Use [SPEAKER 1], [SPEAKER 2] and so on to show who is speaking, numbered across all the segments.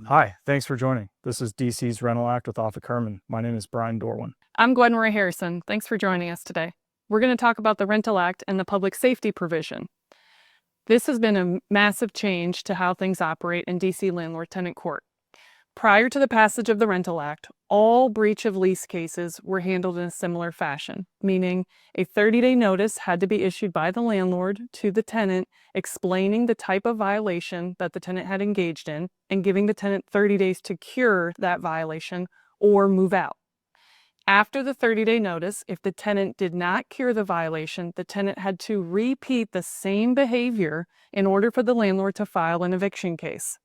[SPEAKER 1] Hi, thanks for joining. This is DC's Rental Act with Offit Kurman. My name is Brian Dorwin.
[SPEAKER 2] I'm Gwen Harrison. Thanks for joining us today. We're going to talk about the Rental Act and the public safety provision. This has been a massive change to how things operate in DC landlord-tenant court. Prior to the passage of the Rental Act, all breach of lease cases were handled in a similar fashion, meaning a 30-day notice had to be issued by the landlord to the tenant explaining the type of violation that the tenant had engaged in and giving the tenant 30 days to cure that violation or move out. After the 30-day notice, if the tenant did not cure the violation, the tenant had to repeat the same behavior in order for the landlord to file an eviction case.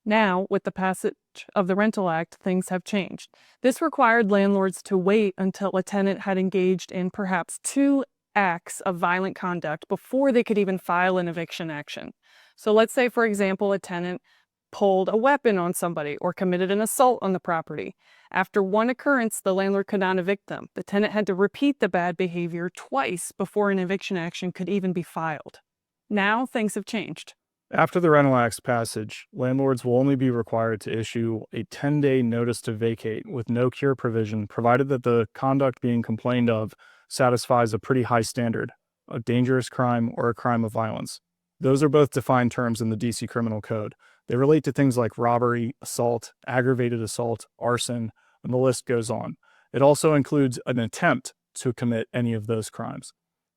[SPEAKER 2] Now, with the passage of the Rental Act, things have changed. This required landlords to wait until a tenant had engaged in perhaps 2 acts of violent conduct before they could even file an eviction action. So let's say, for example, a tenant pulled a weapon on somebody or committed an assault on the property. After one occurrence, the landlord could not evict them. The tenant had to repeat the bad behavior twice before an eviction action could even be filed. Now, things have changed.
[SPEAKER 1] After the Rental Act's passage, landlords will only be required to issue a 10-day notice to vacate with no cure provision, provided that the conduct being complained of satisfies a pretty high standard, a dangerous crime or a crime of violence. Those are both defined terms in the DC Criminal Code. They relate to things like robbery, assault, aggravated assault, arson, and the list goes on. It also includes an attempt to commit any of those crimes.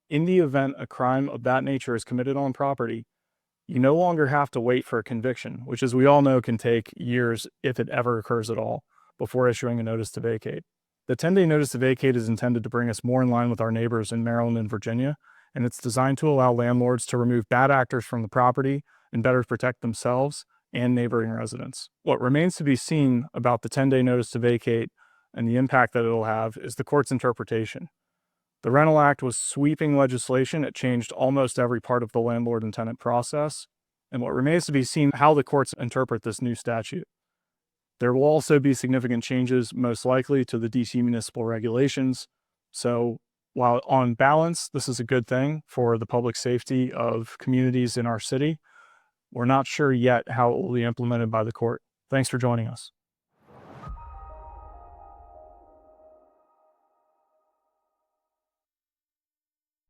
[SPEAKER 1] In the event a crime of that nature is committed on property, you no longer have to wait for a conviction, which, as we all know, can take years if it ever occurs at all, before issuing a notice to vacate. The 10-day notice to vacate is intended to bring us more in line with our neighbors in Maryland and Virginia, and it's designed to allow landlords to remove bad actors from the property and better protect themselves and neighboring residents. What remains to be seen about the 10-day notice to vacate and the impact that it'll have is the court's interpretation. The Rental Act was sweeping legislation. It changed almost every part of the landlord and tenant process. And what remains to be seen how the courts interpret this new statute. There will also be significant changes, most likely, to the DC municipal regulations. So while on balance, this is a good thing for the public safety of communities in our city, we're not sure yet how it will be implemented by the court. Thanks for joining us.